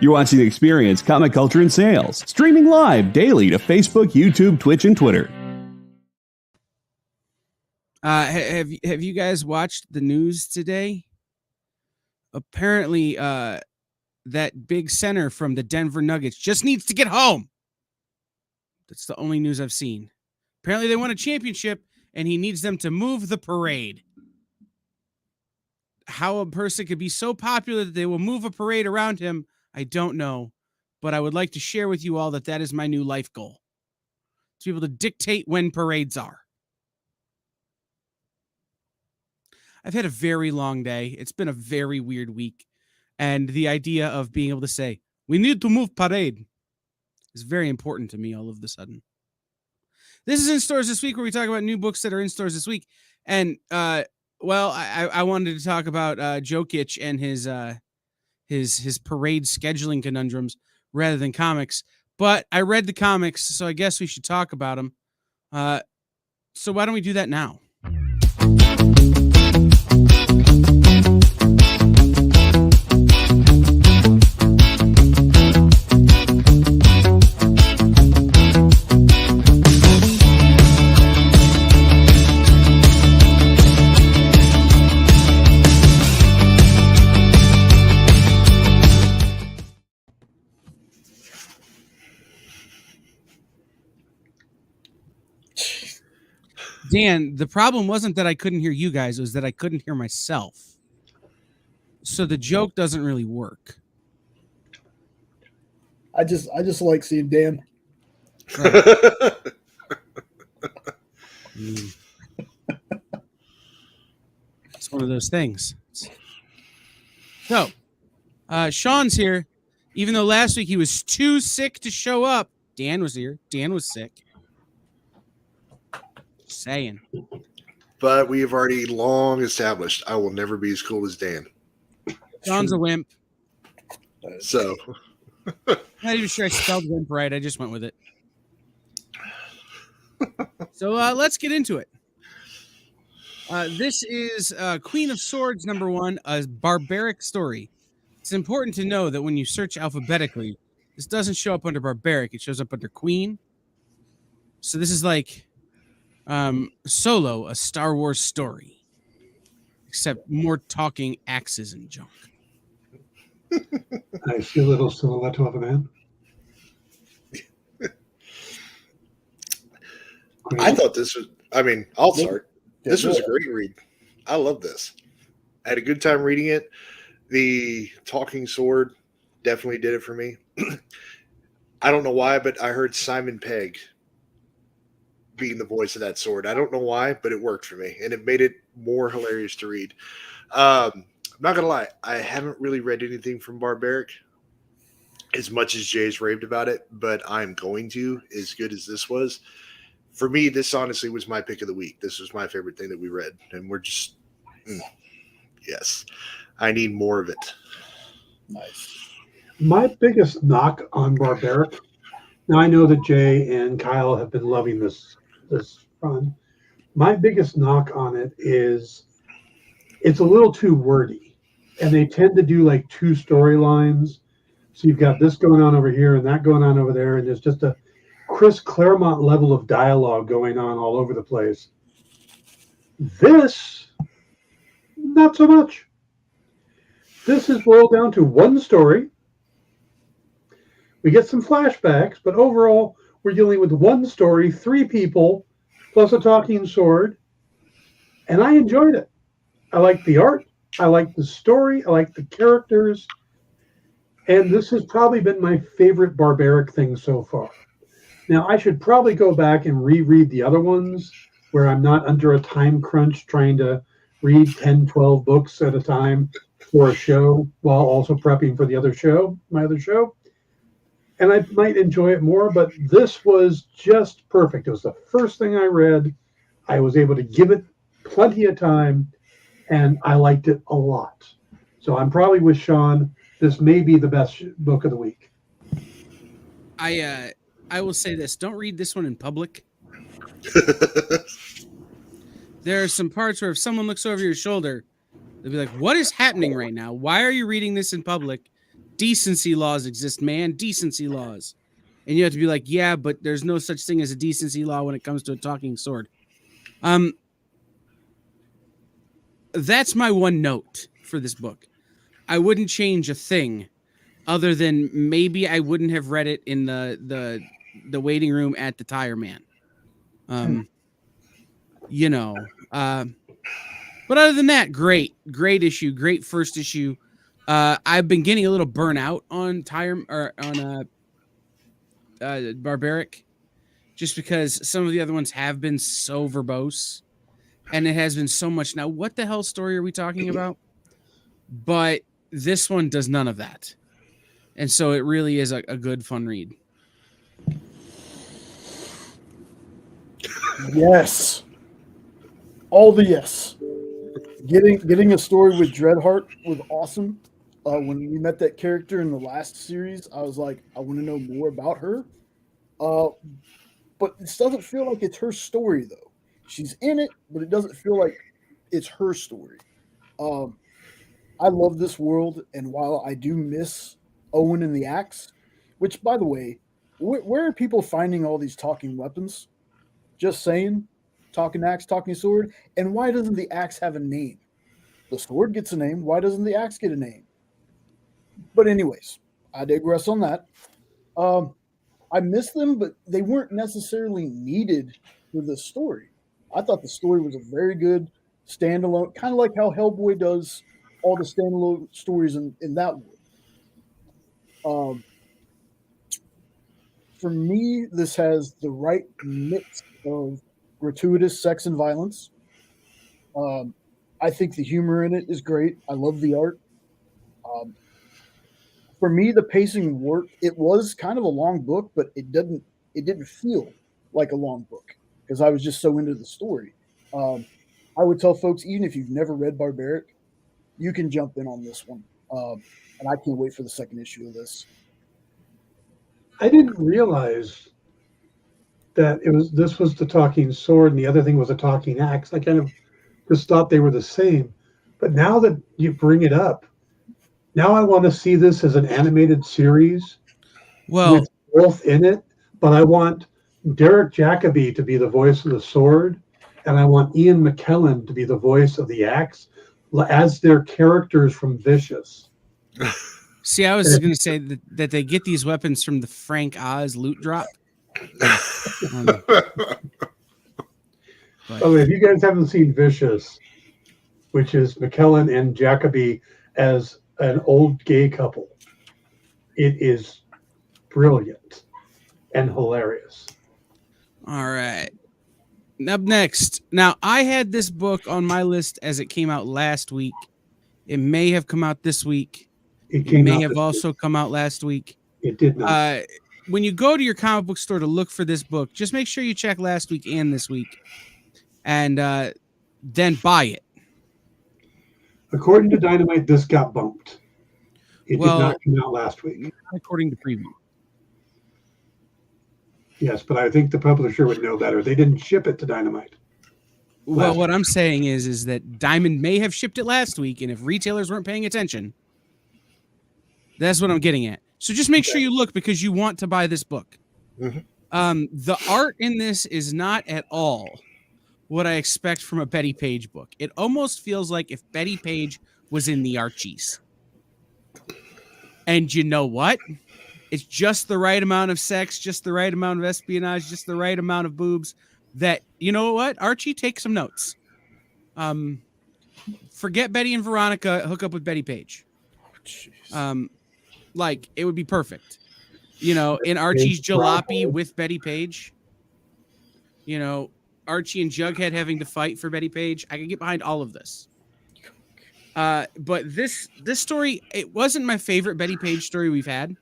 You're watching Experience Comic Culture and Sales, streaming live daily to Facebook, YouTube, Twitch, and Twitter. Have you guys watched the news today? Apparently, that big center from the Denver Nuggets just needs to get home. That's the only news I've seen. Apparently, they won a championship, and he needs them to move the parade. How a person could be so popular that they will move a parade around him, I don't know, but I would like to share with you all that is my new life goal. To be able to dictate when parades are. I've had a very long day. It's been a very weird week. And the idea of being able to say, we need to move parade is very important to me all of a sudden. This is In Stores This Week, where we talk about new books that are in stores this week. And, I wanted to talk about Jokic and his parade scheduling conundrums rather than comics. But I read the comics, so I guess we should talk about them. So why don't we do that now? Dan, the problem wasn't that I couldn't hear you guys, it was that I couldn't hear myself. So the joke doesn't really work. I just like seeing Dan. Right. It's one of those things. So, Sean's here. Even though last week he was too sick to show up, Dan was here. Dan was sick. Saying. But we have already long established I will never be as cool as Dan. John's a wimp. So. I'm not even sure I spelled wimp right. I just went with it. So let's get into it. This is Queen of Swords #1, a barbaric story. It's important to know that when you search alphabetically, this doesn't show up under barbaric. It shows up under Queen. So this is like Solo, a Star Wars story, except more talking axes and junk. I see a little silhouette of a man. I thought this was, I'll start. This was a great read. I love this. I had a good time reading it. The talking sword definitely did it for me. I don't know why, but I heard Simon Pegg being the voice of that sword. I don't know why, but it worked for me, and it made it more hilarious to read. I'm not gonna lie, I haven't really read anything from Barbaric as much as Jay's raved about it, but I'm going to, as good as this was. For me, this honestly was my pick of the week. This was my favorite thing that we read, and we're just yes, I need more of it. Nice. My biggest knock on Barbaric, now I know that Jay and Kyle have been loving this run. My biggest knock on it is it's a little too wordy, and they tend to do like two storylines. So you've got this going on over here and that going on over there, and there's just a Chris Claremont level of dialogue going on all over the place. This, not so much. This is boiled down to one story. We get some flashbacks, but overall, we're dealing with one story, 3 people, plus a talking sword, and I enjoyed it. I liked the art, I liked the story, I liked the characters, and this has probably been my favorite Barbaric thing so far. Now, I should probably go back and reread the other ones where I'm not under a time crunch trying to read 10, 12 books at a time for a show while also prepping for the other show, my other show. And I might enjoy it more, but this was just perfect. It was the first thing I read. I was able to give it plenty of time, and I liked it a lot. So I'm probably with Sean. This may be the best book of the week. I will say this. Don't read this one in public. There are some parts where if someone looks over your shoulder, they'll be like, what is happening right now? Why are you reading this in public? decency laws exist, man. Decency laws. And you have to be like, yeah, but there's no such thing as a decency law when it comes to a talking sword. That's my one note for this book. I wouldn't change a thing other than maybe I wouldn't have read it in the waiting room at the Tire Man. You know, but other than that, great issue, great first issue. I've been getting a little burnout on Barbaric, just because some of the other ones have been so verbose, and it has been so much. Now, what the hell story are we talking about? But this one does none of that, and so it really is a good, fun read. Yes. All the yes. Getting a story with Dreadheart was awesome. When we met that character in the last series, I was like, I want to know more about her. But this doesn't feel like it's her story, though. She's in it, but it doesn't feel like it's her story. I love this world, and while I do miss Owen and the axe, which, by the way, where are people finding all these talking weapons? Just saying, talking axe, talking sword, and why doesn't the axe have a name? The sword gets a name. Why doesn't the axe get a name? But anyways, I digress on that. I miss them, but they weren't necessarily needed for the story. I thought the story was a very good standalone, kind of like how Hellboy does all the standalone stories in that world. For me, this has the right mix of gratuitous sex and violence. I think the humor in it is great. I love the art. For me, the pacing worked. It was kind of a long book, but it didn't feel like a long book because I was just so into the story. I would tell folks, even if you've never read Barbaric, you can jump in on this one. And I can't wait for the second issue of this. I didn't realize that this was the talking sword and the other thing was a talking axe. I kind of just thought they were the same. But now that you bring it up, now I want to see this as an animated series with both in it. But I want Derek Jacobi to be the voice of the sword, and I want Ian McKellen to be the voice of the axe as their characters from Vicious. See, I was going to say that they get these weapons from the Frank Oz loot drop. If you guys haven't seen Vicious, which is McKellen and Jacobi as an old gay couple, it is brilliant and hilarious. All right. Up next. Now, I had this book on my list as it came out last week. It may have come out this week. It may have also come out last week. It did not. When you go to your comic book store to look for this book, just make sure you check last week and this week, and then buy it. According to Dynamite, this got bumped. It did not come out last week. According to preview. Yes, but I think the publisher would know better. They didn't ship it to Dynamite. Well, what I'm saying is that Diamond may have shipped it last week, and if retailers weren't paying attention, that's what I'm getting at. So just make sure you look because you want to buy this book. Mm-hmm. The art in this is not at all what I expect from a Bettie Page book. It almost feels like if Bettie Page was in the Archies. And you know what? It's just the right amount of sex, just the right amount of espionage, just the right amount of boobs that, you know what? Archie, take some notes. Forget Betty and Veronica, hook up with Bettie Page. Like, it would be perfect. You know, in Archie's Jalopy with Bettie Page. You know, Archie and Jughead having to fight for Bettie Page. I can get behind all of this. But this story, it wasn't my favorite Bettie Page story we've had.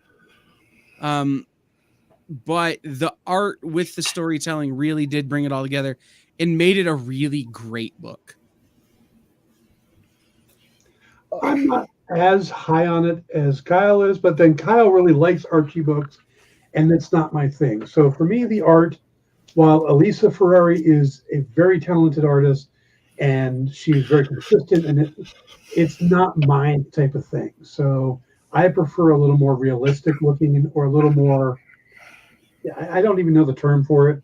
But the art with the storytelling really did bring it all together and made it a really great book. I'm not as high on it as Kyle is, but then Kyle really likes Archie books, and that's not my thing. So for me, the art, while Elisa Ferrari is a very talented artist and she's very consistent, and it's not my type of thing. So I prefer a little more realistic looking or a little more, I don't even know the term for it,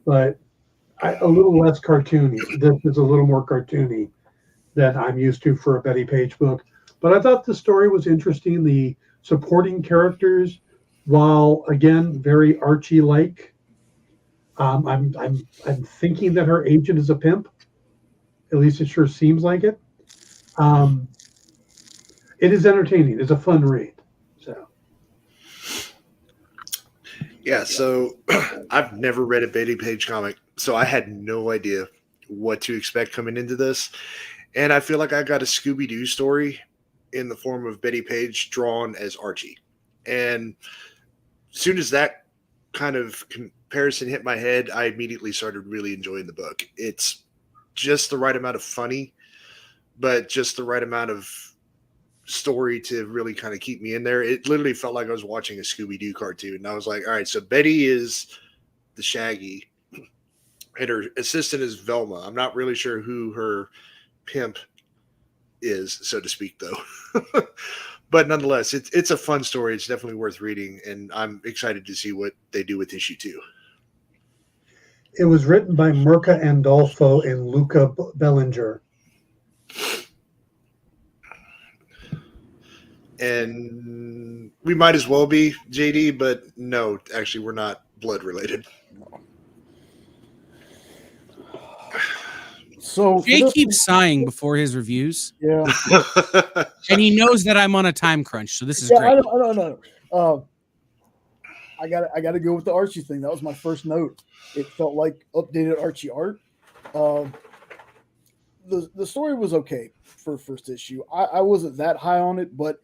but a little less cartoony. This is a little more cartoony than I'm used to for a Bettie Page book. But I thought the story was interesting. The supporting characters, while again very Archie-like, I'm thinking that her agent is a pimp. At least it sure seems like it. It is entertaining. It's a fun read. So Yeah, so I've never read a Bettie Page comic, so I had no idea what to expect coming into this. And I feel like I got a Scooby-Doo story in the form of Bettie Page drawn as Archie. And as soon as that kind of comparison hit my head, I immediately started really enjoying the book. It's just the right amount of funny, but just the right amount of story to really kind of keep me in there. It literally felt like I was watching a Scooby-Doo cartoon. And I was like, all right, so Betty is the Shaggy and her assistant is Velma. I'm not really sure who her pimp is, so to speak, though. But nonetheless, it's a fun story. It's definitely worth reading, and I'm excited to see what they do with issue 2. it was written by Mirka Andolfo and Luca Bellinger. And we might as well be, JD, but no, actually, we're not blood related. So Jay keeps sighing before his reviews, yeah, and he knows that I'm on a time crunch, so this is yeah, great. I don't know. I got to go with the Archie thing. That was my first note. It felt like updated Archie art. The story was okay for first issue. I wasn't that high on it, but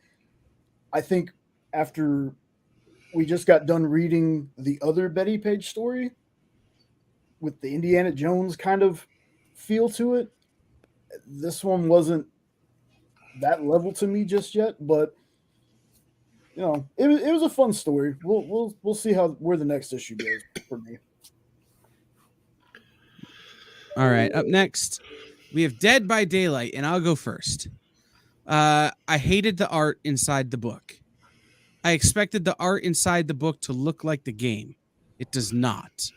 I think after we just got done reading the other Bettie Page story with the Indiana Jones kind of feel to it, this one wasn't that level to me just yet, but you know, it was a fun story. We'll see where the next issue goes for me. All right, up next, we have Dead by Daylight, and I'll go first. I hated the art inside the book. I expected the art inside the book to look like the game. It does not.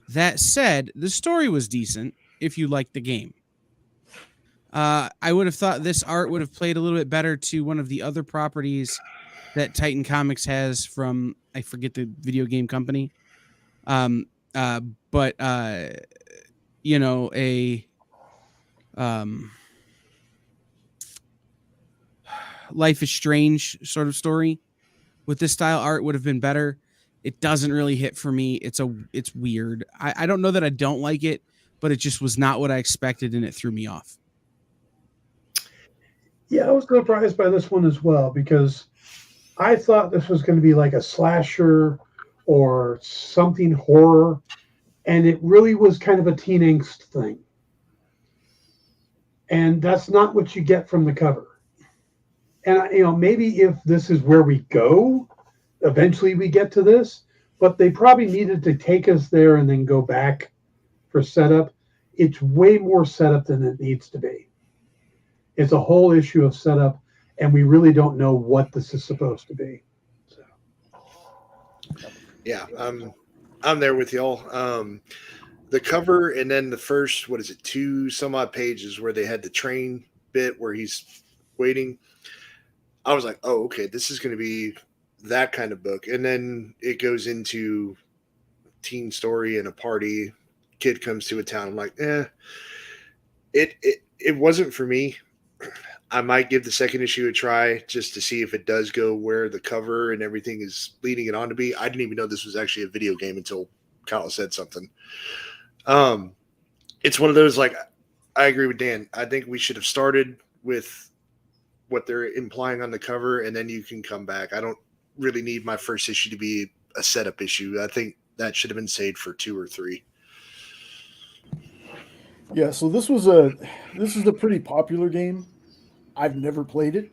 That said, the story was decent if you liked the game. I would have thought this art would have played a little bit better to one of the other properties that Titan Comics has from, I forget the video game company. But you know, a Life is Strange sort of story with this style art would have been better. It doesn't really hit for me. It's weird. I don't know that I don't like it, but it just was not what I expected, and it threw me off. Yeah, I was surprised by this one as well because I thought this was going to be like a slasher or something horror, and it really was kind of a teen angst thing. And that's not what you get from the cover. And you know, maybe if this is where we go, eventually we get to this, but they probably needed to take us there and then go back for setup. It's way more setup than it needs to be. It's a whole issue of setup, and we really don't know what this is supposed to be. So. Yeah, I'm there with y'all. The cover and then the first, 2 some odd pages where they had the train bit where he's waiting. I was like, oh, okay, this is going to be that kind of book. And then it goes into teen story and a party. Kid comes to a town. I'm like, it wasn't for me. I might give the second issue a try just to see if it does go where the cover and everything is leading it on to be. I didn't even know this was actually a video game until Kyle said something. It's one of those, like, I agree with Dan. I think we should have started with what they're implying on the cover, and then you can come back. I don't really need my first issue to be a setup issue. I think that should have been saved for 2 or 3. Yeah, so this is a pretty popular game. I've never played it,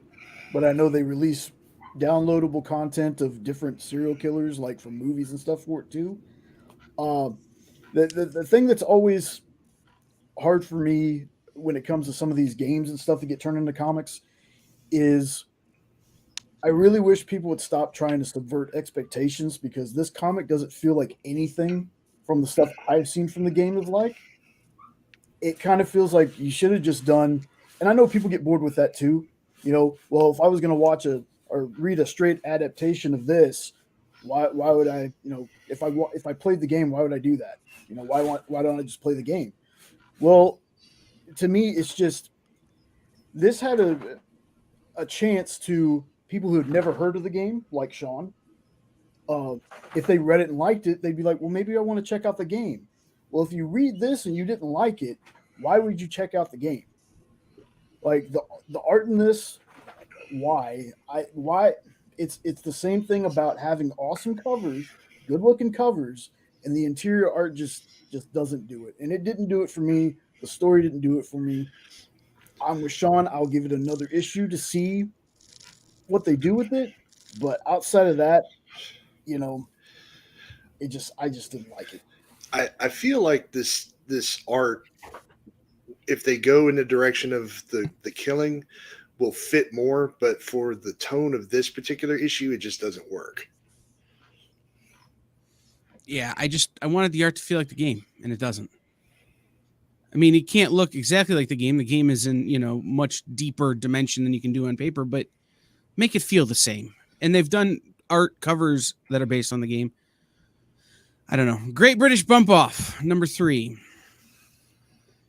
but I know they release downloadable content of different serial killers, like from movies and stuff for it too. The thing that's always hard for me when it comes to some of these games and stuff that get turned into comics is I really wish people would stop trying to subvert expectations, because this comic doesn't feel like anything from the stuff I've seen from the game is like. It kind of feels like you should have just done, and I know people get bored with that too. Well, if I was going to watch or read a straight adaptation of this, why would I, if I played the game, why would I do that? Why don't I just play the game? Well, to me, it's just, this had a chance to people who had never heard of the game, like Sean. If they read it and liked it, they'd be like, well, maybe I want to check out the game. Well, if you read this and you didn't like it, why would you check out the game? Like the art in this, why it's the same thing about having awesome covers, good looking covers, and the interior art just doesn't do it. And it didn't do it for me. The story didn't do it for me. I'm with Sean. I'll give it another issue to see what they do with it. But outside of that, I just didn't like it. I feel like this art, if they go in the direction of the killing, will fit more, but for the tone of this particular issue, it just doesn't work. Yeah, I wanted the art to feel like the game, and it doesn't. I mean, it can't look exactly like the game. The game is in, much deeper dimension than you can do on paper, but make it feel the same. And they've done art covers that are based on the game. I don't know. Great British Bump Off, number 3.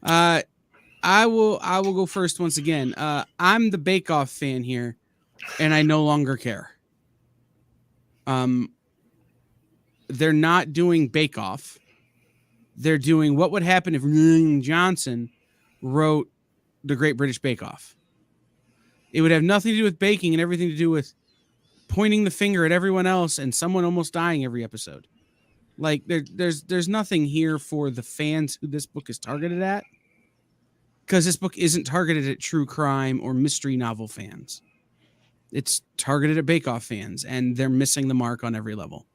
I will go first once again. I'm the Bake Off fan here, and I no longer care. They're not doing Bake Off. They're doing what would happen if Rian Johnson wrote the Great British Bake Off. It would have nothing to do with baking and everything to do with pointing the finger at everyone else and someone almost dying every episode. Like there's nothing here for the fans who this book is targeted at, because this book isn't targeted at true crime or mystery novel fans. It's targeted at Bake Off fans, and they're missing the mark on every level.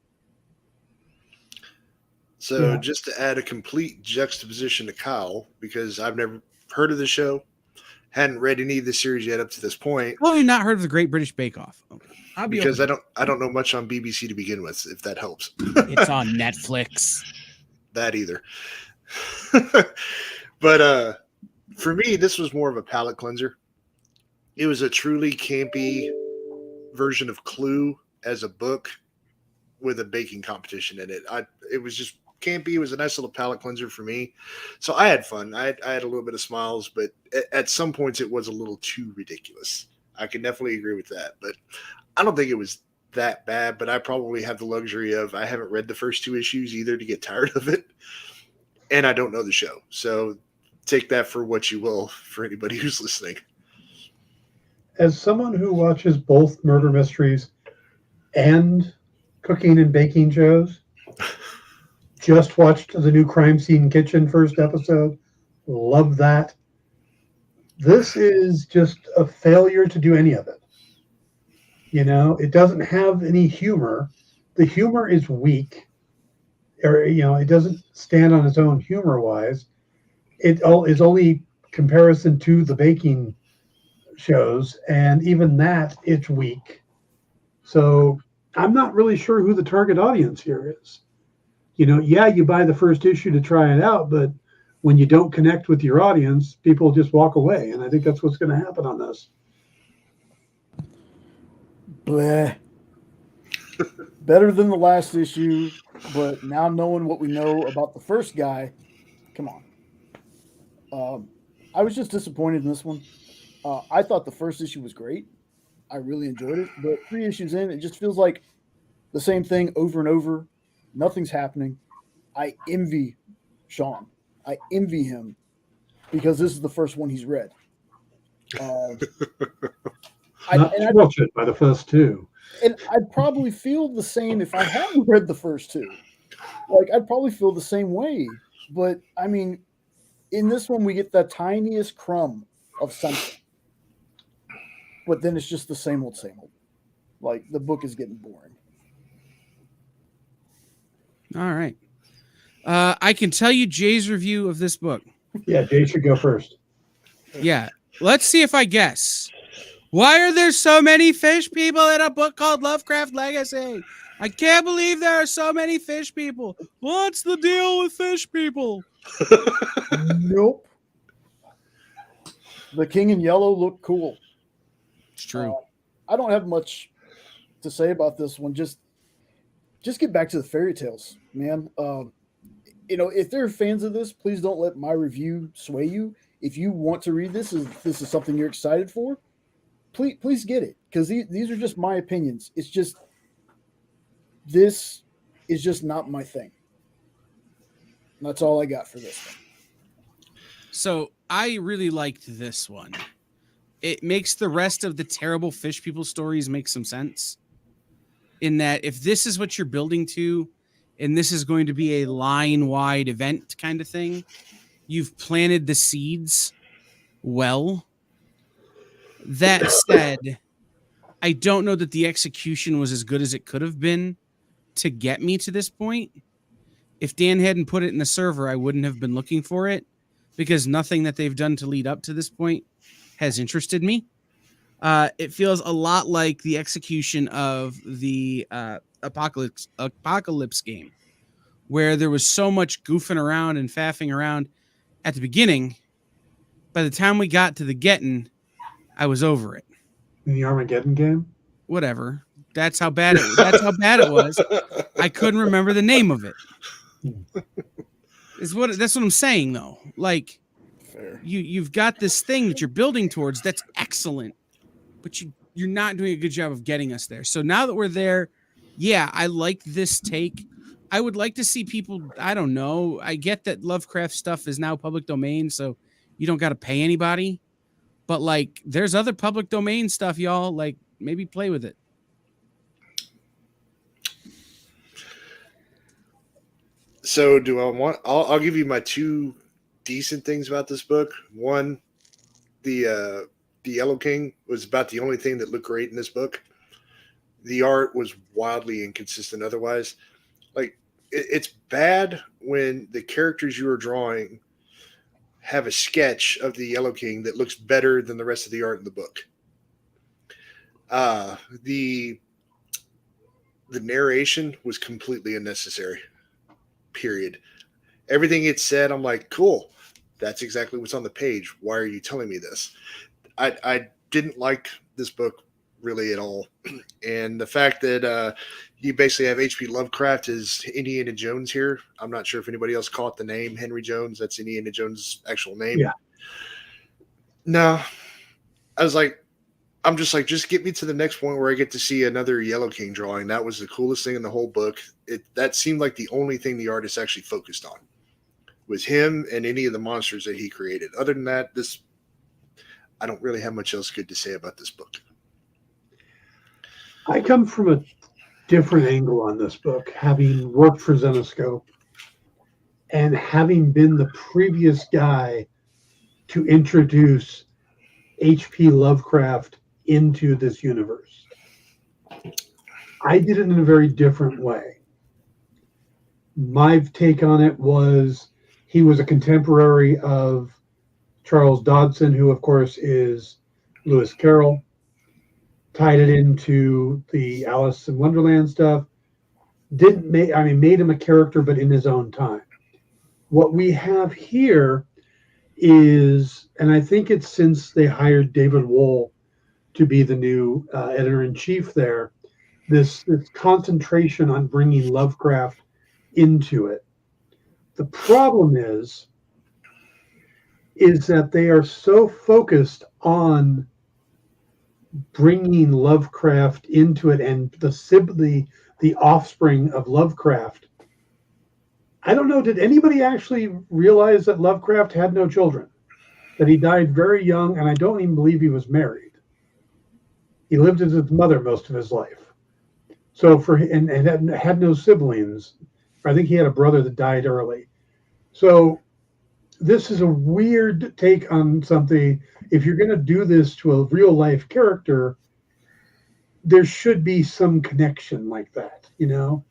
So just to add a complete juxtaposition to Kyle, because I've never heard of the show, hadn't read any of the series yet up to this point. Well, you've not heard of the Great British Bake Off. Because I don't know much on BBC to begin with, if that helps. It's on Netflix. That either. But for me, this was more of a palate cleanser. It was a truly campy version of Clue as a book with a baking competition in it. It was just campy. It was a nice little palate cleanser for me. So I had fun. I had a little bit of smiles, but at some points it was a little too ridiculous. I can definitely agree with that, but I don't think it was that bad. But I probably have the luxury of, I haven't read the first 2 issues either to get tired of it, and I don't know the show. So take that for what you will for anybody who's listening. As someone who watches both murder mysteries and cooking and baking shows, just watched the new Crime Scene Kitchen first episode. Love that. This is just a failure to do any of it. It doesn't have any humor. The humor is weak. Or, it doesn't stand on its own humor-wise. It is only comparison to the baking shows, and even that, it's weak. So I'm not really sure who the target audience here is. You buy the first issue to try it out, but when you don't connect with your audience, people just walk away. And I think that's what's going to happen on this. Bleh. Better than the last issue, but now knowing what we know about the first guy, come on. I was just disappointed in this one. I thought the first issue was great. I really enjoyed it, but 3 issues in, it just feels like the same thing over and over. Nothing's happening. I envy Sean. I envy him because this is the first one he's read. Not too much it by the first 2. And I'd probably feel the same if I hadn't read the first 2. Like, I'd probably feel the same way. But, I mean, in this one, we get the tiniest crumb of something. But then it's just the same old, same old. Like, the book is getting boring. All right. I can tell you Jay's review of this book. Yeah, Jay should go first. Yeah. Let's see if I guess. Why are there so many fish people in a book called Lovecraft Legacy? I can't believe there are so many fish people. What's the deal with fish people? Nope. The King in Yellow looked cool. It's true. I don't have much to say about this one. Just get back to the fairy tales, man. If they're fans of this, please don't let my review sway you. If you want to read this, if this is something you're excited for, please get it, because these are just my opinions. It's just, this is just not my thing. And that's all I got for this one. So I really liked this one. It makes the rest of the terrible fish people stories make some sense, in that if this is what you're building to, and this is going to be a line-wide event kind of thing, you've planted the seeds well. That said, I don't know that the execution was as good as it could have been to get me to this point. If Dan hadn't put it in the server, I wouldn't have been looking for it, because nothing that they've done to lead up to this point has interested me. It feels a lot like the execution of the Apocalypse game, where there was so much goofing around and faffing around at the beginning. By the time we got to the getting, I was over it. In the Armageddon game? Whatever. That's how bad it was. I couldn't remember the name of it. That's what I'm saying, though. Like, Fair. You've got this thing that you're building towards that's excellent, but you're not doing a good job of getting us there. So now that we're there, yeah, I like this take. I would like to see people, I don't know. I get that Lovecraft stuff is now public domain, so you don't got to pay anybody. But, like, there's other public domain stuff, y'all. Like, maybe play with it. So I'll give you my two decent things about this book. One, the Yellow King was about the only thing that looked great in this book. The art was wildly inconsistent otherwise. Like, it's bad when the characters you are drawing have a sketch of the Yellow King that looks better than the rest of the art in the book. The narration was completely unnecessary. Period. Everything it said, I'm like, cool. That's exactly what's on the page. Why are you telling me this? I didn't like this book really at all. And the fact that you basically have H.P. Lovecraft as Indiana Jones here. I'm not sure if anybody else caught the name Henry Jones. That's Indiana Jones' actual name. Yeah. No. I'm just like, just get me to the next point where I get to see another Yellow King drawing. That was the coolest thing in the whole book. That seemed like the only thing the artist actually focused on was him and any of the monsters that he created. Other than that, I don't really have much else good to say about this book. I come from a different angle on this book, having worked for Zenoscope and having been the previous guy to introduce H.P. Lovecraft into this universe. I did it in a very different way. My take on it was he was a contemporary of Charles Dodson, who of course is Lewis Carroll. Tied it into the Alice in Wonderland stuff. Made him a character, but in his own time. What we have here is, and I think it's since they hired David Wohl to be the new editor-in-chief there, this concentration on bringing Lovecraft into it. The problem is that they are so focused on bringing Lovecraft into it and the offspring of Lovecraft. I don't know, did anybody actually realize that Lovecraft had no children? That he died very young, and I don't even believe he was married. He lived with his mother most of his life. So and had no siblings. I think he had a brother that died early. So this is a weird take on something. If you're going to do this to a real life character, there should be some connection like that, you know?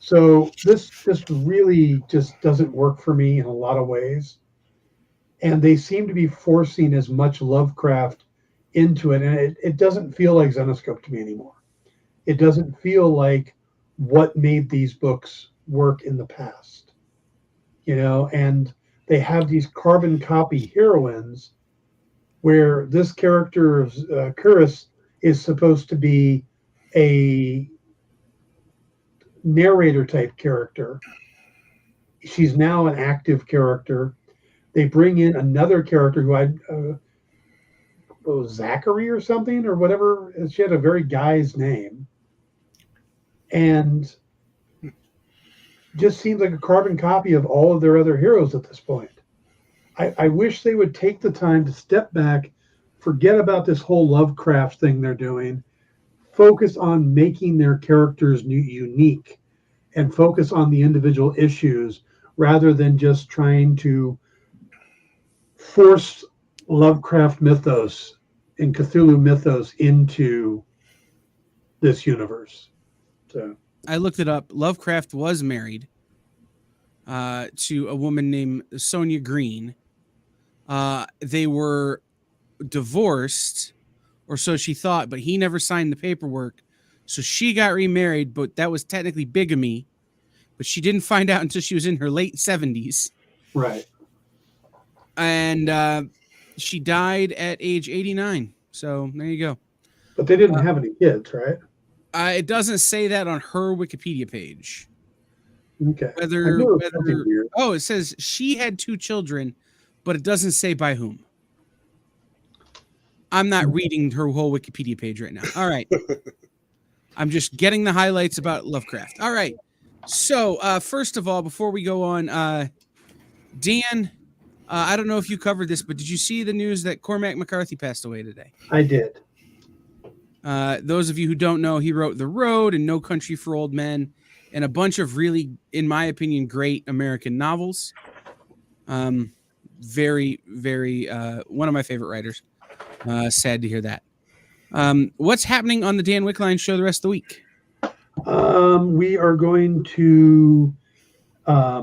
So this really just doesn't work for me in a lot of ways. And they seem to be forcing as much Lovecraft into it, and it doesn't feel like Zenoscope to me anymore. It doesn't feel like what made these books work in the past, and they have these carbon copy heroines where this character of Kuris is supposed to be a narrator type character. She's now an active character. They bring in another character who Zachary or something or whatever. She had a very guy's name, and just seems like a carbon copy of all of their other heroes at this point. I wish they would take the time to step back, forget about this whole Lovecraft thing they're doing, focus on making their characters unique, and focus on the individual issues rather than just trying to force Lovecraft mythos and Cthulhu mythos into this universe. So I looked it up. Lovecraft was married to a woman named Sonia Green. They were divorced, or so she thought, but he never signed the paperwork. So she got remarried, but that was technically bigamy. But she didn't find out until she was in her late 70s. right. And she died at age 89. So there you go. But they didn't have any kids, right? It doesn't say that on her Wikipedia page. Okay. I knew it was something weird. Oh, it says she had 2 children, but it doesn't say by whom. I'm not reading her whole Wikipedia page right now. All right. I'm just getting the highlights about Lovecraft. All right. So, first of all, before we go on, Dan, I don't know if you covered this, but did you see the news that Cormac McCarthy passed away today? I did. Those of you who don't know, he wrote The Road and No Country for Old Men and a bunch of really, in my opinion, great American novels. Very, very, one of my favorite writers. Sad to hear that. What's happening on the Dan Wickline show the rest of the week? We are going to. I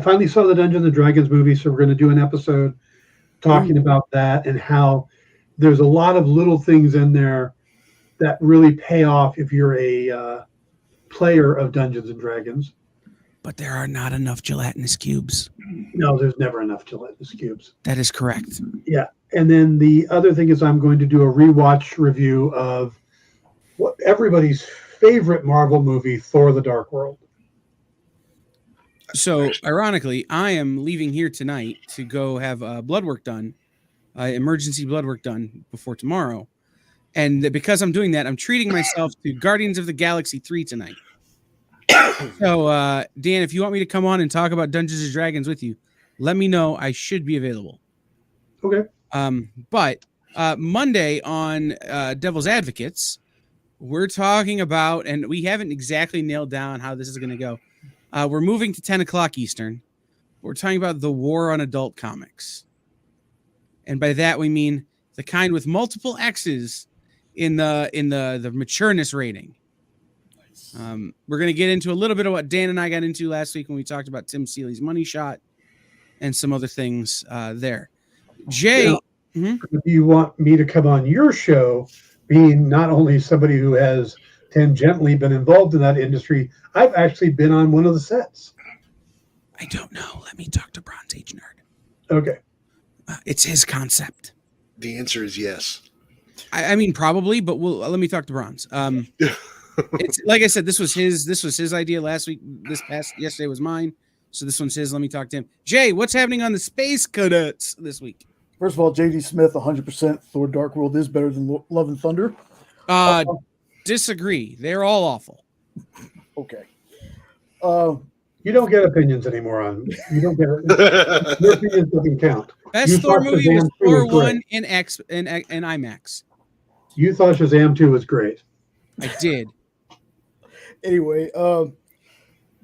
finally saw the Dungeons and Dragons movie, so we're going to do an episode talking about that and how there's a lot of little things in there that really pay off if you're a player of Dungeons and Dragons. But there are not enough gelatinous cubes. No, there's never enough gelatinous cubes. That is correct. Yeah. And then the other thing is I'm going to do a rewatch review of what everybody's favorite Marvel movie, Thor: The Dark World. So, ironically, I am leaving here tonight to go have blood work done, emergency blood work done before tomorrow. And because I'm doing that, I'm treating myself to Guardians of the Galaxy 3 tonight. So, Dan, if you want me to come on and talk about Dungeons and Dragons with you, let me know. I should be available. Okay. But Monday on Devil's Advocates, we're talking about, and we haven't exactly nailed down how this is going to go. We're moving to 10 o'clock Eastern. We're talking about the war on adult comics. And by that, we mean the kind with multiple X's in the matureness rating. We're going to get into a little bit of what Dan and I got into last week when we talked about Tim Seeley's Money Shot and some other things there. Jay, if you want me to come on your show, being not only somebody who has tangentially been involved in that industry, I've actually been on one of the sets. I don't know. Let me talk to Bronze Age Nerd. Okay. It's his concept. The answer is yes. I mean, probably, but let me talk to Bronze. It's like I said, this was his idea last week. Yesterday was mine. So this one's his. Let me talk to him. Jay, what's happening on the Space Cadets this week? First of all, J.D. Smith, 100%. Thor: Dark World is better than Love and Thunder. Disagree. They're all awful. Okay. You don't get opinions anymore on. You don't get it. Your opinion doesn't count. Best Thor movie was Thor 1 in IMAX. You thought Shazam 2 was great. I did. Anyway,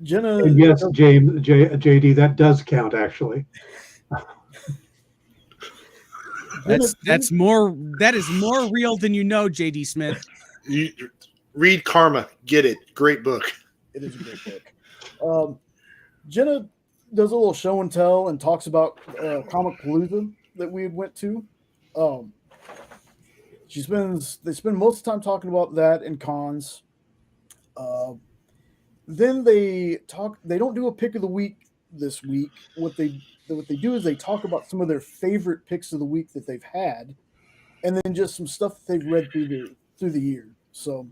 Jenna. And yes, JD, that does count actually. That is more real than you know, JD Smith. You read Karma, get it. Great book. It is a great book. Jenna does a little show and tell and talks about Comic Palooza that we went to. They spend most of the time talking about that and cons. Then they don't do a pick of the week this week. What they do is they talk about some of their favorite picks of the week that they've had, and then just some stuff that they've read through the year. So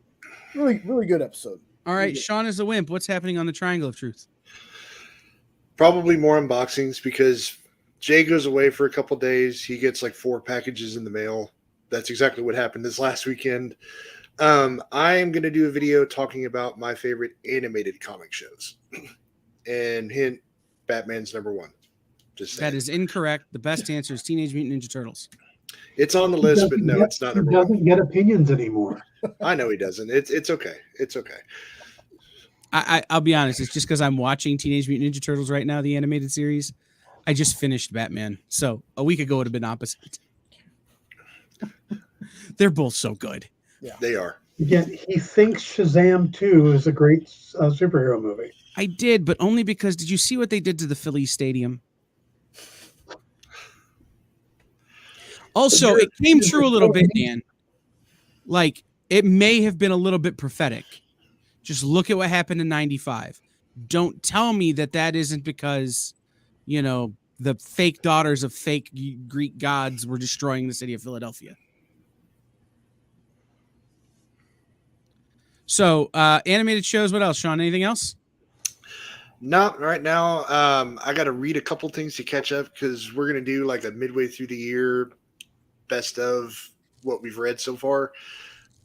really, really good episode. All right, Really good. Sean is a wimp. What's happening on the Triangle of Truth? Probably more unboxings because Jay goes away for a couple days. He gets like 4 packages in the mail. That's exactly what happened this last weekend. I am going to do a video talking about my favorite animated comic shows. And hint, Batman's number 1. Just saying. That is incorrect. The best answer is Teenage Mutant Ninja Turtles. It's on the list, but no, it's not number 1. He doesn't get opinions anymore. I know he doesn't. It's okay. It's okay. I'll be honest. It's just because I'm watching Teenage Mutant Ninja Turtles right now, the animated series. I just finished Batman. So a week ago would have been opposite. They're both so good. Yeah. They are. Again, he thinks Shazam 2 is a great superhero movie. I did, but only because did you see what they did to the Phillies stadium? Also, it came true a little bit, Dan. Like, it may have been a little bit prophetic. Just look at what happened in 95. Don't tell me that isn't because, the fake daughters of fake Greek gods were destroying the city of Philadelphia. So, animated shows, what else, Sean? Anything else? Not right now. I got to read a couple things to catch up because we're going to do like a midway through the year best of what we've read so far.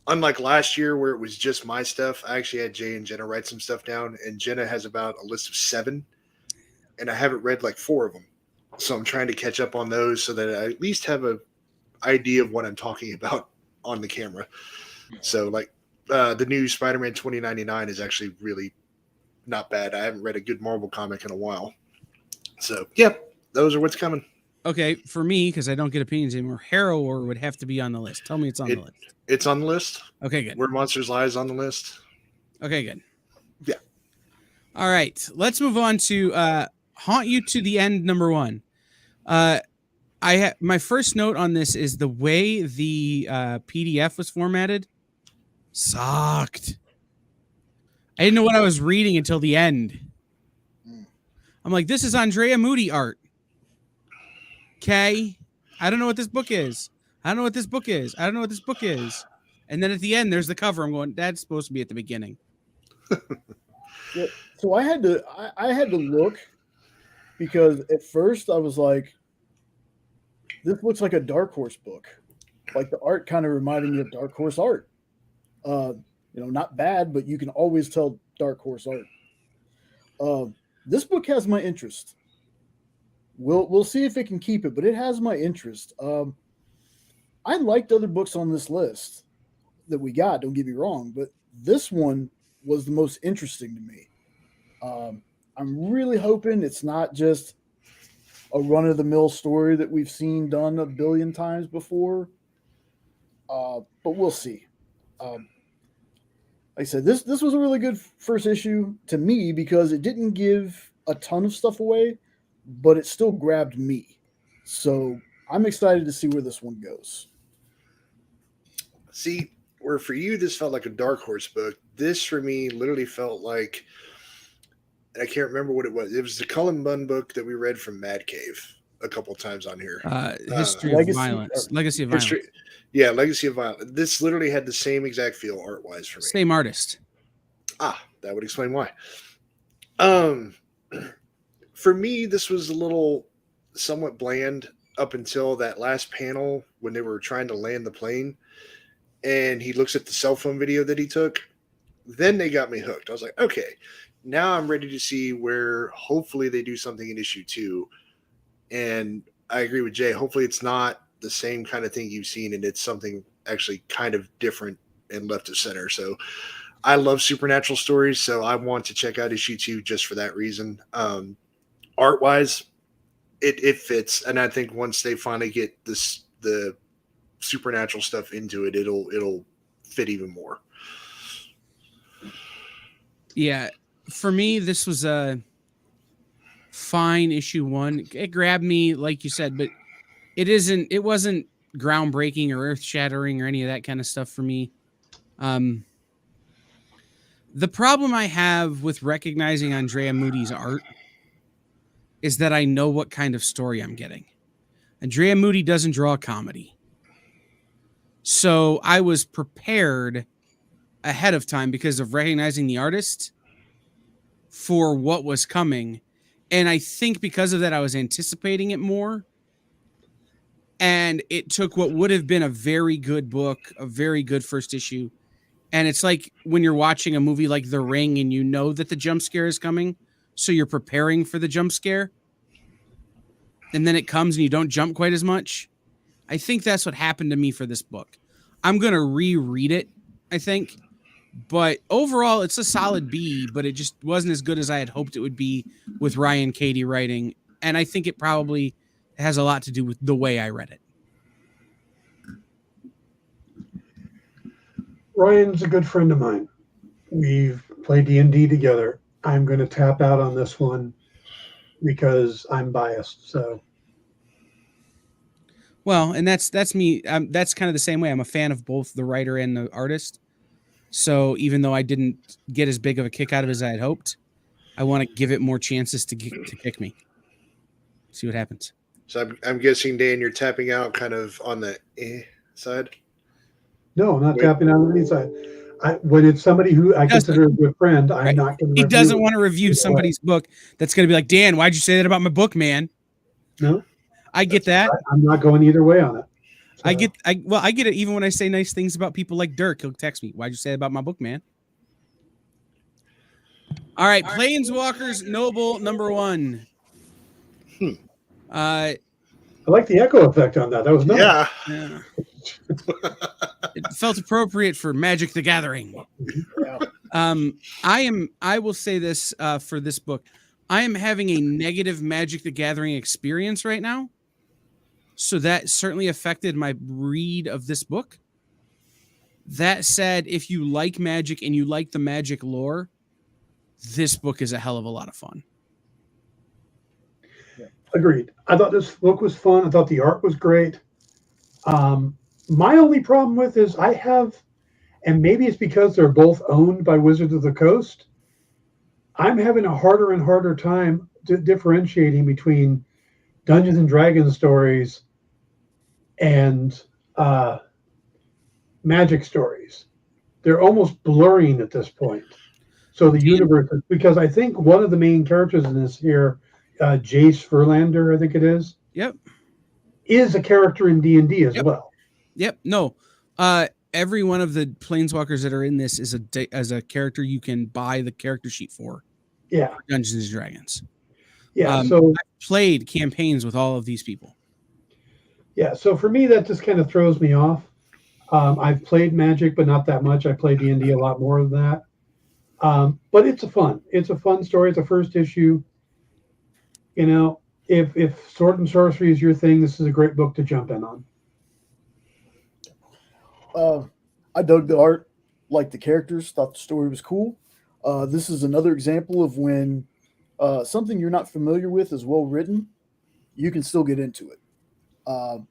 Unlike last year where it was just my stuff, I actually had Jay and Jenna write some stuff down, and Jenna has about a list of 7, and I haven't read like 4 of them. So I'm trying to catch up on those so that I at least have an idea of what I'm talking about on the camera. So like the new Spider-Man 2099 is actually really not bad. I haven't read a good Marvel comic in a while. So, yep, those are what's coming. Okay, for me, because I don't get opinions anymore, Harrower would have to be on the list. Tell me it's on the list. It's on the list. Okay, good. Where Monsters Lie is on the list. Okay, good. Yeah. All right, let's move on to Haunt You to the End, number 1. My first note on this is the way the PDF was formatted sucked. I didn't know what I was reading until the end. I'm like, this is Andrea Moody art. Okay. I don't know what this book is. I don't know what this book is. I don't know what this book is. And then at the end, there's the cover. I'm going, that's supposed to be at the beginning. Yeah, so I had to look because at first I was like, this looks like a Dark Horse book. Like the art kind of reminded me of Dark Horse art. Not bad, but you can always tell Dark Horse art. This book has my interest. We'll see if it can keep it, but it has my interest. I liked other books on this list that we got, don't get me wrong, but this one was the most interesting to me. I'm really hoping it's not just a run-of-the-mill story that we've seen done a billion times before, but we'll see. Like I said, this was a really good first issue to me because it didn't give a ton of stuff away, but it still grabbed me. So I'm excited to see where this one goes. See, where for you this felt like a Dark Horse book, this for me literally felt like, I can't remember what it was. It was the Cullen Bunn book that we read from Mad Cave a couple times on here. History of Violence. Legacy of Violence. Yeah, Legacy of Violence. This literally had the same exact feel art-wise for me. Same artist. That would explain why. For me, this was a little somewhat bland up until that last panel when they were trying to land the plane and he looks at the cell phone video that he took. Then they got me hooked. I was like, okay, now I'm ready to see where hopefully they do something in issue 2. And I agree with Jay. Hopefully it's not the same kind of thing you've seen and it's something actually kind of different and left of center. So I love supernatural stories, so I want to check out issue 2 just for that reason. Art-wise, it fits, and I think once they finally get the supernatural stuff into it, it'll fit even more. Yeah, for me, this was a fine issue 1. It grabbed me, like you said, but it wasn't groundbreaking or earth shattering or any of that kind of stuff for me. The problem I have with recognizing Andrea Moody's art is that I know what kind of story I'm getting. Andrea Moody doesn't draw comedy. So I was prepared ahead of time because of recognizing the artist for what was coming. And I think because of that, I was anticipating it more. And it took what would have been a very good book, a very good first issue. And it's like when you're watching a movie like The Ring and you know that the jump scare is coming, so you're preparing for the jump scare. And then it comes and you don't jump quite as much. I think that's what happened to me for this book. I'm going to reread it, I think. But overall, it's a solid B, but it just wasn't as good as I had hoped it would be with Ryan Cady writing. And I think it probably has a lot to do with the way I read it. Ryan's a good friend of mine. We've played D&D together. I'm going to tap out on this one because I'm biased. So, well, and that's me. That's kind of the same way. I'm a fan of both the writer and the artist. So even though I didn't get as big of a kick out of it as I had hoped, I want to give it more chances to kick me. See what happens. So I'm guessing, Dan, you're tapping out kind of on the side. no, I'm not tapping out on any side. When it's somebody who I consider a good friend, I'm not going to. He doesn't want to review somebody's book that's going to be like, Dan, why'd you say that about my book, man? No, I get that. I'm not going either way on it. So, I get it. Even when I say nice things about people like Dirk, he'll text me, why'd you say that about my book, man? All right, Planswalker's Noble #1. I like the echo effect on that. That was nice. Yeah. It felt appropriate for Magic the Gathering. I will say this for this book. I am having a negative Magic the Gathering experience right now. So that certainly affected my read of this book. That said, if you like Magic and you like the Magic lore, this book is a hell of a lot of fun. Agreed. I thought this book was fun. I thought the art was great. My only problem with is I have, and maybe it's because they're both owned by Wizards of the Coast, I'm having a harder and harder time differentiating between Dungeons and Dragons stories and Magic stories. They're almost blurring at this point. So the universe, because I think one of the main characters in this here, Jace Verlander, I think it is. Yep. Is a character in D&D as well. Yep. No. Every one of the Planeswalkers that are in this is a character you can buy the character sheet for. Yeah. Dungeons and Dragons. Yeah. So I've played campaigns with all of these people. Yeah. So for me, that just kind of throws me off. I've played Magic, but not that much. I played D&D a lot more than that. But it's a fun story. It's a first issue. You know, if Sword and Sorcery is your thing, this is a great book to jump in on. I dug the art, liked the characters, thought the story was cool. This is another example of when something you're not familiar with is well written, you can still get into it.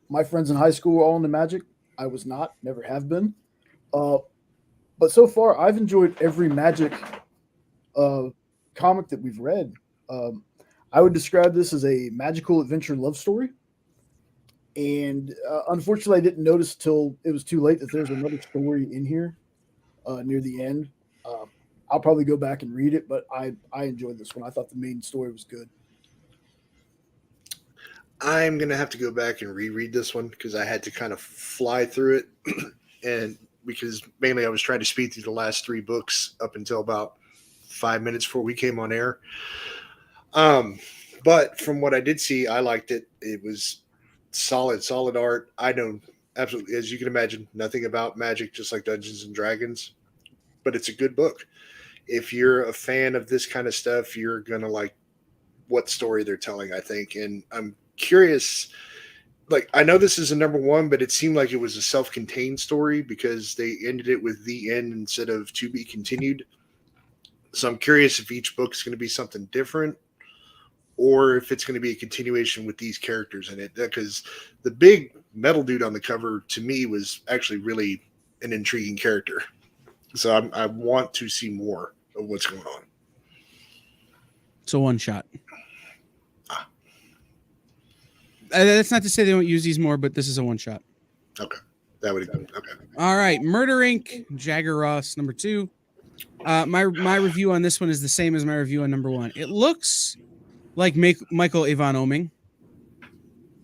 My friends in high school were all into Magic. I was not, never have been. But so far, I've enjoyed every Magic comic that we've read. I would describe this as a magical adventure love story. And unfortunately, I didn't notice till it was too late that there's another story in here near the end. I'll probably go back and read it, but I enjoyed this one. I thought the main story was good. I'm going to have to go back and reread this one because I had to kind of fly through it. And because mainly I was trying to speed through the last 3 books up until about 5 minutes before we came on air. But from what I did see, I liked it. It was solid art. I know absolutely, as you can imagine, nothing about Magic, just like Dungeons and Dragons, but it's a good book. If you're a fan of this kind of stuff, you're going to like what story they're telling, I think. And I'm curious, like, I know this is a #1, but it seemed like it was a self-contained story because they ended it with the end instead of to be continued. So I'm curious if each book is going to be something different or if it's going to be a continuation with these characters in it. Because the big metal dude on the cover to me was actually really an intriguing character. So I want to see more of what's going on. It's a one shot. That's not to say they won't use these more, but this is a one shot. Okay. That would okay. All right. Murder Inc. Jagger Ross, number 2. My review on this one is the same as my review on number 1. It looks like Michael Ivan Oming.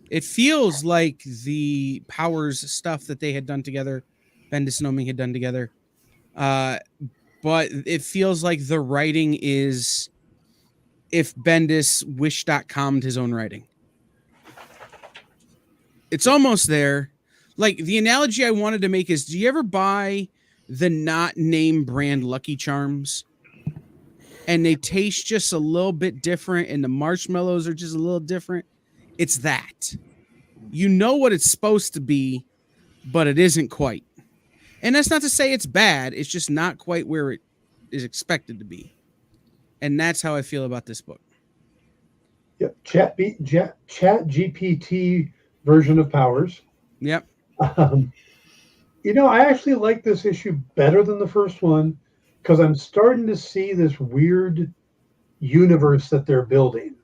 It feels like the Powers stuff that they had done together, Bendis and Oming had done together. But it feels like the writing is if Bendis wish.com'd his own writing. It's almost there. Like, the analogy I wanted to make is, do you ever buy the not name brand Lucky Charms? And they taste just a little bit different, and the marshmallows are just a little different? It's that. You know what it's supposed to be, but it isn't quite. And that's not to say it's bad. It's just not quite where it is expected to be. And that's how I feel about this book. Yep. Chat GPT version of Powers. Yep. I actually like this issue better than the first one because I'm starting to see this weird universe that they're building.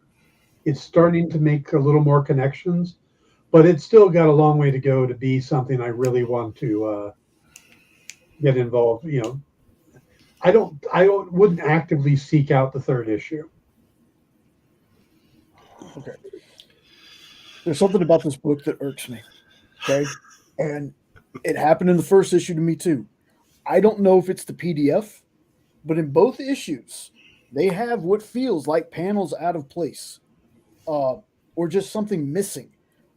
It's starting to make a little more connections, but it's still got a long way to go to be something I really want to get involved. I wouldn't actively seek out the third issue. Okay. There's something about this book that irks me. Okay. And it happened in the first issue to me too. I don't know if it's the PDF, but in both issues, they have what feels like panels out of place, or just something missing.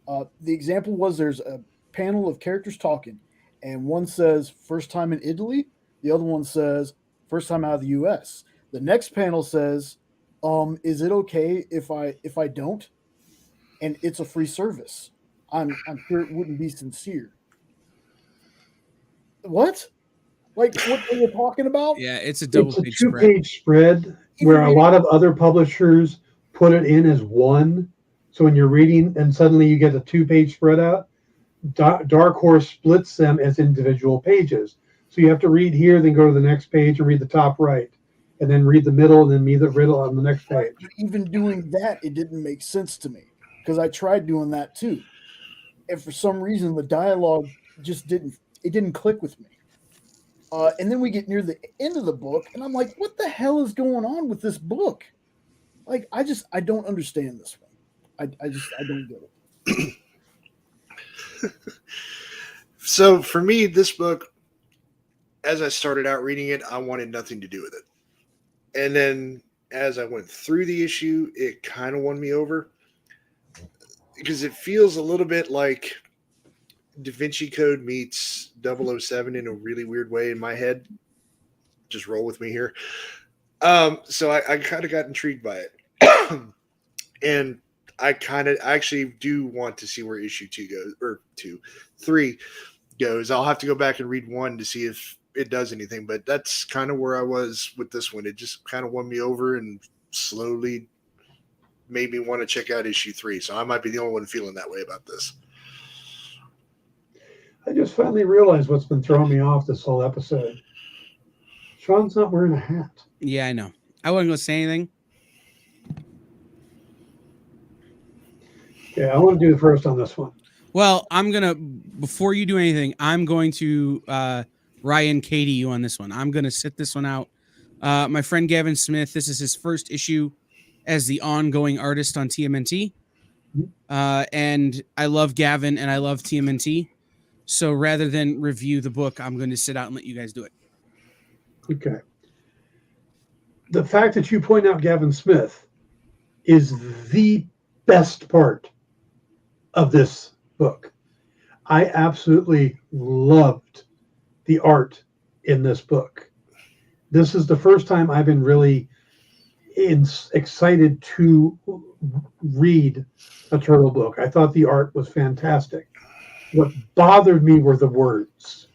The example was there's a panel of characters talking, and one says first time in Italy, the other one says first time out of the US. The next panel says, is it okay if I don't? And it's a free service. I'm sure it wouldn't be sincere. What? Like what are you talking about? Yeah, it's a double page spread. Two-page spread where a lot of other publishers put it in as one. So when you're reading and suddenly you get a 2-page spread out, Dark Horse splits them as individual pages. So you have to read here, then go to the next page and read the top right, and then read the middle, and then read the riddle on the next page. Even doing that, it didn't make sense to me because I tried doing that too, and for some reason the dialogue just didn't click with me. And then we get near the end of the book, and I'm like, what the hell is going on with this book? Like, I don't understand this one. I don't get it. So for me, this book, as I started out reading it, I wanted nothing to do with it. And then as I went through the issue, it kind of won me over because it feels a little bit like Da Vinci Code meets 007 in a really weird way in my head. Just roll with me here. So I kind of got intrigued by it. And I actually do want to see where issue 3 goes. I'll have to go back and read 1 to see if it does anything, but that's kind of where I was with this one. It just kind of won me over and slowly made me want to check out issue 3. So I might be the only one feeling that way about this. I just finally realized what's been throwing me off this whole episode. Sean's not wearing a hat. Yeah, I know. I wasn't going to say anything. Yeah, I want to do the first on this one. Well, before you do anything, I'm going to Ryan Katie you on this one. I'm going to sit this one out. My friend Gavin Smith, this is his first issue as the ongoing artist on TMNT. And I love Gavin and I love TMNT. So rather than review the book, I'm going to sit out and let you guys do it. Okay. The fact that you point out Gavin Smith is the best part of this book. I absolutely loved the art in this book. This is the first time I've been really excited to read a turtle book. I thought the art was fantastic. What bothered me were the words.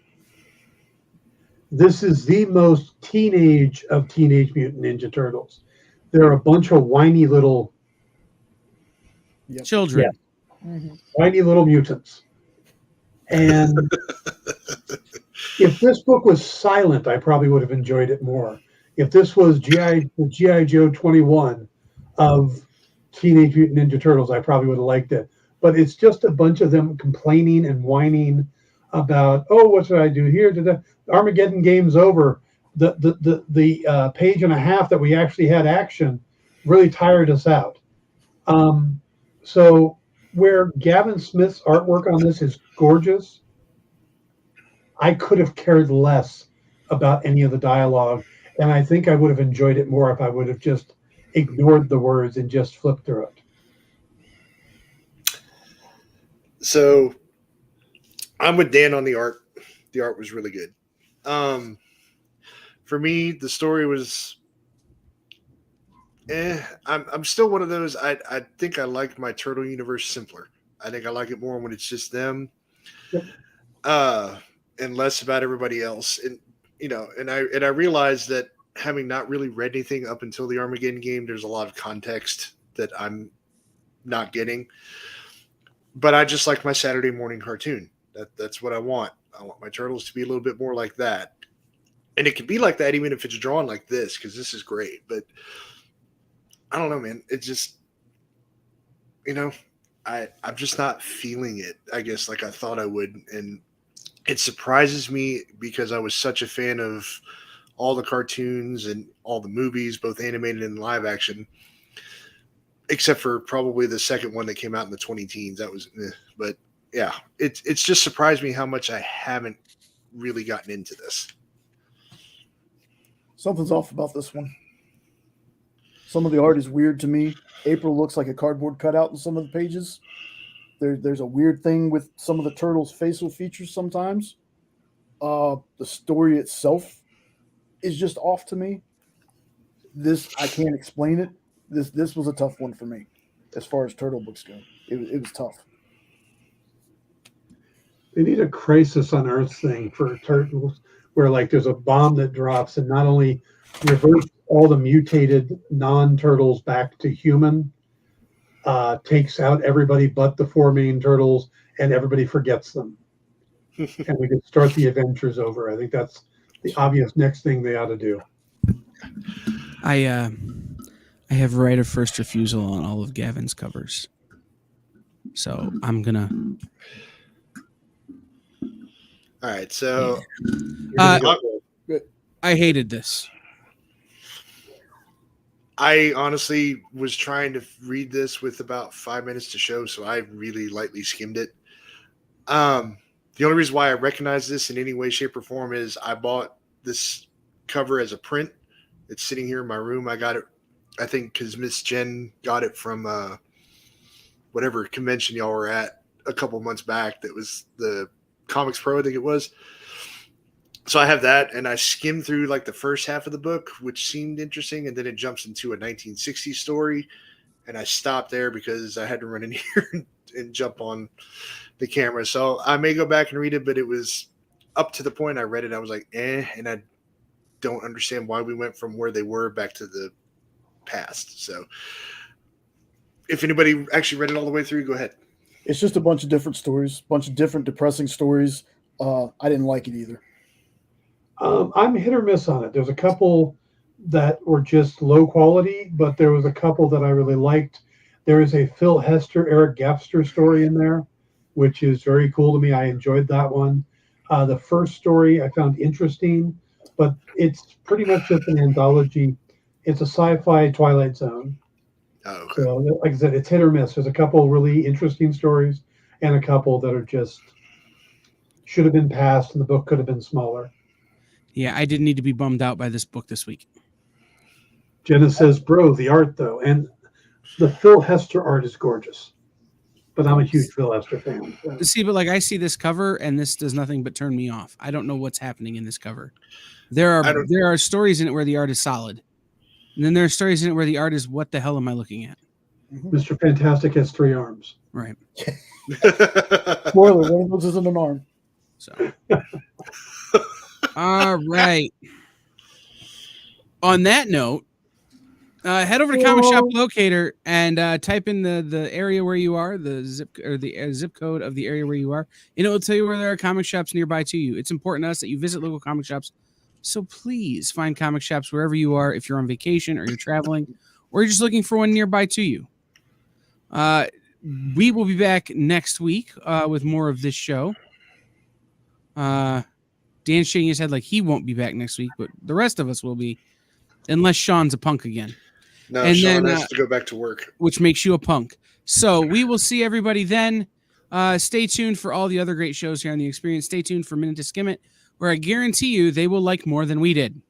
This is the most teenage of Teenage Mutant Ninja Turtles. They're a bunch of whiny little children. Yeah, whiny little mutants. And if this book was silent, I probably would have enjoyed it more. If this was G.I. Joe 21 of Teenage Mutant Ninja Turtles, I probably would have liked it. But it's just a bunch of them complaining and whining about, oh, what should I do here? The Armageddon game's over. The page and a half that we actually had action really tired us out. So where Gavin Smith's artwork on this is gorgeous, I could have cared less about any of the dialogue, and I think I would have enjoyed it more if I would have just ignored the words and just flipped through it. So I'm with Dan on the art. The art was really good. For me, the story was I'm still one of those. I think I like my Turtle universe simpler. I think I like it more when it's just them. Yep. And less about everybody else. And I realized that having not really read anything up until the Armageddon game, there's a lot of context that I'm not getting. But I just like my Saturday morning cartoon. That's what I want. I want my Turtles to be a little bit more like that. And it can be like that even if it's drawn like this, because this is great. But I don't know, man. It just, I'm just not feeling it, I guess, like I thought I would. And it surprises me because I was such a fan of all the cartoons and all the movies, both animated and live action, except for probably the second one that came out in the 2010s. That was, but yeah, it's just surprised me how much I haven't really gotten into this. Something's off about this one. Some of the art is weird to me. April looks like a cardboard cutout in some of the pages. There's a weird thing with some of the turtles' facial features sometimes. The story itself is just off to me. This, I can't explain it. This was a tough one for me as far as turtle books go. It was tough. They need a crisis on Earth thing for turtles, where like there's a bomb that drops and not only reverse all the mutated non-turtles back to human, takes out everybody but the four main turtles, and everybody forgets them. And we can start the adventures over. I think that's the obvious next thing they ought to do. I have right of first refusal on all of Gavin's covers. So I'm going to... All right, so... I hated this. I honestly was trying to read this with about 5 minutes to show, so I really lightly skimmed it. The only reason why I recognize this in any way, shape, or form is I bought this cover as a print. It's sitting here in my room. I got it, I think, because Miss Jen got it from whatever convention y'all were at a couple months back. That was the Comics Pro, I think it was. So I have that, and I skimmed through like the first half of the book, which seemed interesting, and then it jumps into a 1960s story, and I stopped there because I had to run in here and jump on the camera. So I may go back and read it, but it was up to the point I read it, I was like, and I don't understand why we went from where they were back to the past. So if anybody actually read it all the way through, go ahead. It's just a bunch of different stories, a bunch of different depressing stories. I didn't like it either. I'm hit or miss on it. There's a couple that were just low quality, but there was a couple that I really liked. There is a Phil Hester, Eric Gaffster story in there, which is very cool to me. I enjoyed that one. The first story I found interesting, but it's pretty much just an anthology. It's a sci-fi Twilight Zone. Oh, okay. So, like I said, it's hit or miss. There's a couple really interesting stories and a couple that are just should have been passed, and the book could have been smaller. Yeah, I didn't need to be bummed out by this book this week. Jenna says, bro, the art, though. And the Phil Hester art is gorgeous. But I'm a huge Phil Hester fan. So. See, but like I see this cover, and this does nothing but turn me off. I don't know what's happening in this cover. There are stories in it where the art is solid. And then there are stories in it where the art is, what the hell am I looking at? Mr. Fantastic has 3 arms. Right. Spoiler, one of those isn't an arm. So. All right. On that note, Head over to Comic Shop Locator and type in the area where you are, the zip code of the area where you are, and it will tell you where there are comic shops nearby to you. It's important to us that you visit local comic shops. So please find comic shops wherever you are, if you're on vacation or you're traveling or you're just looking for one nearby to you. We will be back next week with more of this show. Dan's shaking his head like he won't be back next week, but the rest of us will be, unless Sean's a punk again. No, and Sean then, has to go back to work. Which makes you a punk. So we will see everybody then. Stay tuned for all the other great shows here on The Experience. Stay tuned for Minute to Skim It, where I guarantee you they will like more than we did.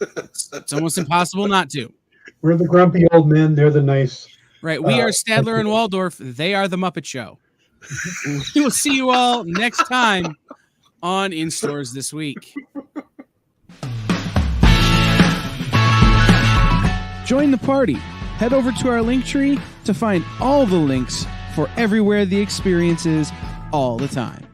It's almost impossible not to. We're the grumpy old men. They're the nice. Right. We are Stadler and Waldorf. They are the Muppet Show. We will see you all next time on In Stores This Week. Join the party. Head over to our link tree to find all the links for everywhere The Experience is all the time.